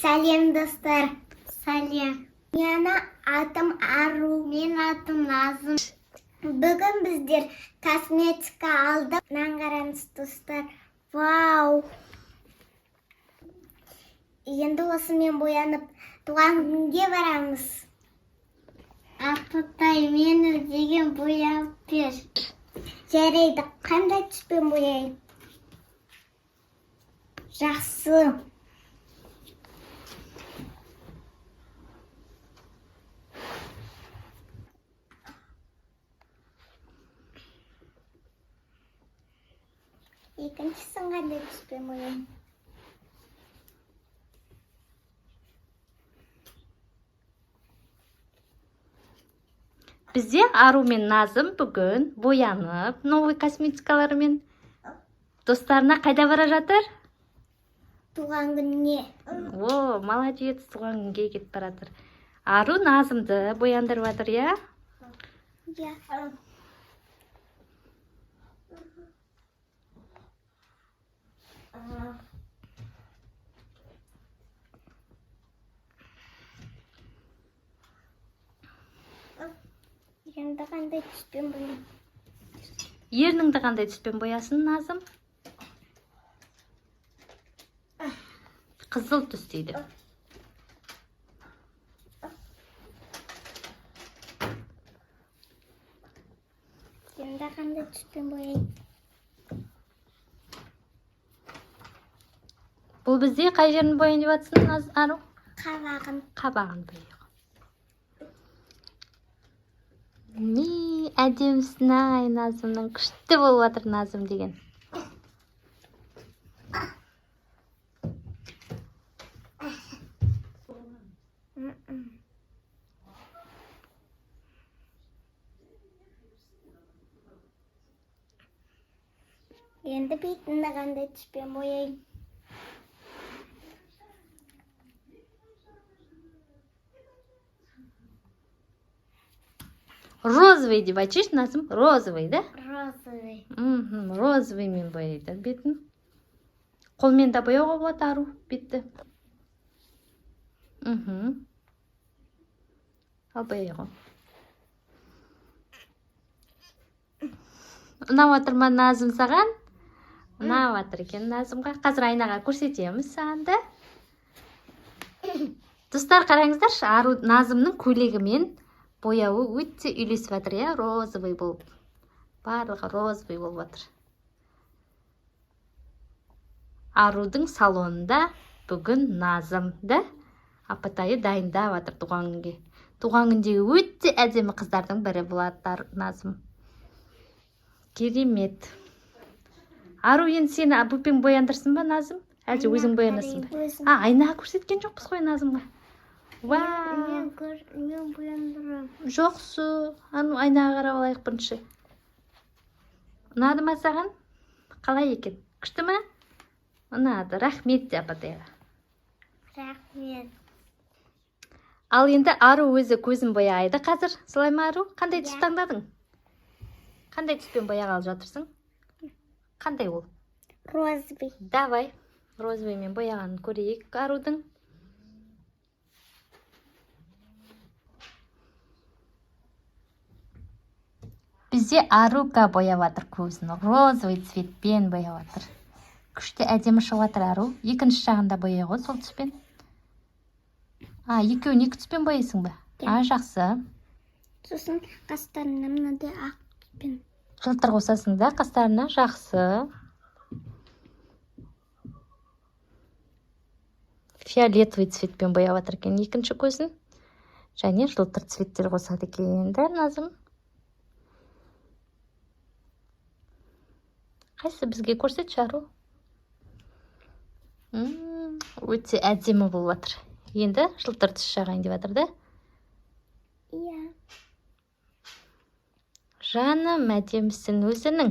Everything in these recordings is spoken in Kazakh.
Сәлем, достар. Сәлем. Менің атым Ару. Менің атым Назым. Бүгін біздер косметика алдық. Мынаны қараңыз, достар. Вау! Енді осымен боянып туған күнге барамыз. Апатай, мені деген бояп бер. Жарайды, қандай түспен бояйын? Жақсы. Екіншісін қандай түспен бояйын? Бізде Ару мен Назым бүгін боянып, новый косметикаларымен достарына қайда бара жатыр? Туған күніне. О, молодец, туған күнге кетіп бара жатыр. Ару Назымды бояндырып жатыр, я? Я. Енді қандай түспен бояйын? Ерніңді қандай түспен боясын, Назым? Қызыл түс дейді. Енді қандай түспен бояйын? Бұл бізде қай жерін бояйын деп жатсың, Ару? Қабағын. Қабағын бояйық. Не, әдемісін ай, Назымның күшті болып жатыр, Назым деген. Енді бетімді қандай түспен бояйын? Розовый деп айтшы, Назым. Розовый, да? Розовый. Розовыймен бояйды бетін. Қолмен де бояуға болады, Ару, бетті. Ал бояуға. Ұнап отыр ма, Назым, саған? Ұнап отыр екен Назымға. Қазір айнаға көрсетеміз саған да. Достар, қараңыздаршы, Ару Назымның көйлегімен бояуы өте үйлесіп жатыр, я, розовый болып. Барлығы розовый болып жатыр. Арудың салонында бүгін Назым, да? Апатайы дайындап жатыр туған күнге. Туған күндегі өте әдемі қыздардың бірі болады Назым. Керемет. Ару, енді сені бұппен бояндырсын ба, Назым? Әлде өзің боянасың ба? Айнаға көрсеткен жоқпыз ғой Назымға. Мен бояндырам. Жоқсы. Айнаға қарап алайық бірінші. Ұнады ма саған? Қалай екен? Күшті ма? Ұнады. Рахмет де Апатайға. Рахмет. Ал енді Ару өзі көзін бояйды қазір. Солай ма, Ару? Қандай түс таңдадың? Қандай түспен бояғалы жатырсың? Қандай ол? Розовый. Давай. Розовыймен бояғанын көрейік Арудың. Бізде Арука бояп жатыр көзін. Розовый цветпен бояп жатыр. Күшті әдемі шығып жатыр Ару. Екінші жағында бояй ғой сол түспен. Екеуін екі түспен бояйсың ба? Жақсы. Сосын қастарына мынадай ақ түспен. Жылтыр қосасың да қастарына, жақсы. Фиолетовый цветпен бояп жатыр екен екінші көзін. Және жылтыр цветтер қосады екен, да, Назым? Қайсы бізге көрсетші, Ару? Өте әдемі болып жатыр. Енді жылтыр түс жағайын деп жатыр, да? Иә. Жаным, әдемісің өзінің.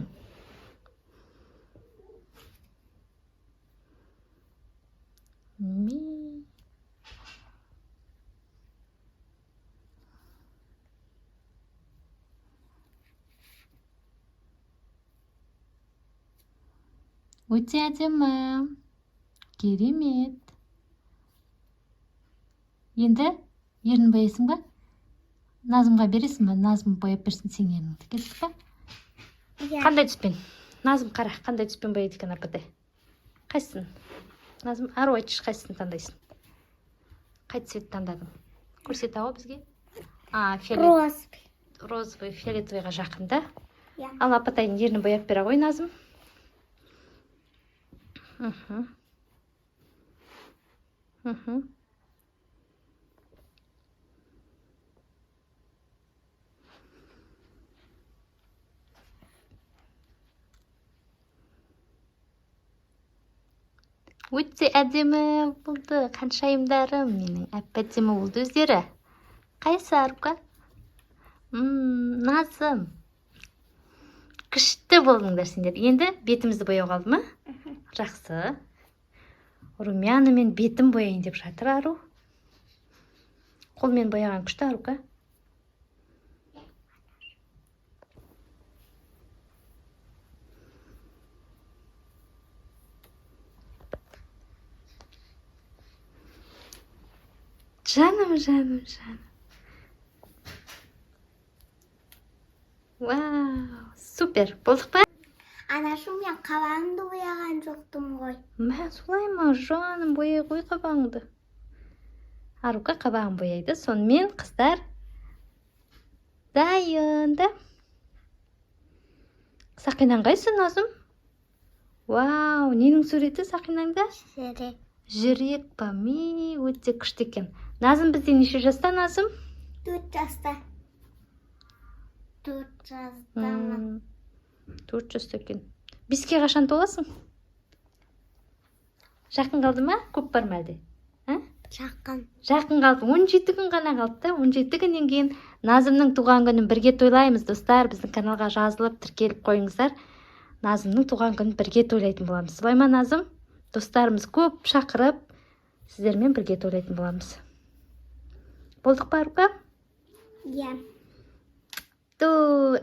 Өте әдемі. Керемет. Енді ерін бояйсың ба? Назымға бересің ба? Назым бояп берсін сен ерініңді. Келістік па? Иә. Қандай түспен? Назым қара, қандай түспен бояйды екен апатай? Қайсысын? Назым, ару айтшы, қайсысын таңдайсың? Қай цвет таңдадың? Көрсет ау бізге? Розовый, фиолетовыйға жақын да? Иә. Ал апатайдың ерні бояп бері ғой, Назым. Өте әдемі болды. Қаншайымдарым менің әп-әдемі болды өздері. Қайсы Арука? Назым. Күшті болдыңдар сендер. Енді бетімізді бояу қалды ма? Жақсы. Румянамен бетім бояйын деп жатыр Ару. Қолмен бояған күшті Арука. Жаным. Вау, супер. Болдық па? Анашу, мен қабағыңды бояған жоқтым ғой. Мә, солай ма, жаным, бояй ғой қабағыңды. Арука қабағын бояйды. Сонымен қыздар дайын да. Сақинан қайсы, Назым? Вау, ненің суреті Сақинаңда? Жүрек па, өте күшті екен. Назым бізде неше жаста, Назым? 4 жаста. 4 жастамын. 4 жаста екен. 5-ке қашан толасың? Жақын қалды ма? Көп бар ма әлде? Жақын қалды. 17 күн ғана қалды да. 17 күннен кейін Назымның туған күнін бірге тойлаймыз, достар. Біздің каналға жазылып, тіркеліп қойыңыздар. Назымның туған күнін бірге тойлайтын боламыз. Солай ма, Назым? Достарымыз көп шақырып, сіздермен бірге тойлайтын боламыз. Болдық па, Арука? Иә.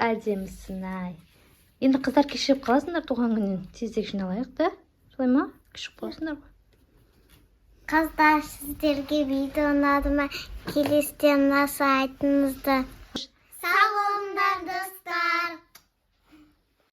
Әдемісің, ай. Енді қыздар кешігіп қаласыңдар туған күннен. Тездек жиналайық да? Солай ма? Кешігіп қаласыңдар ғой. Қыздар, сіздерге видео ұнады ма? Келесіде мынасы айтыңыздар. Сау болыңдар, достар.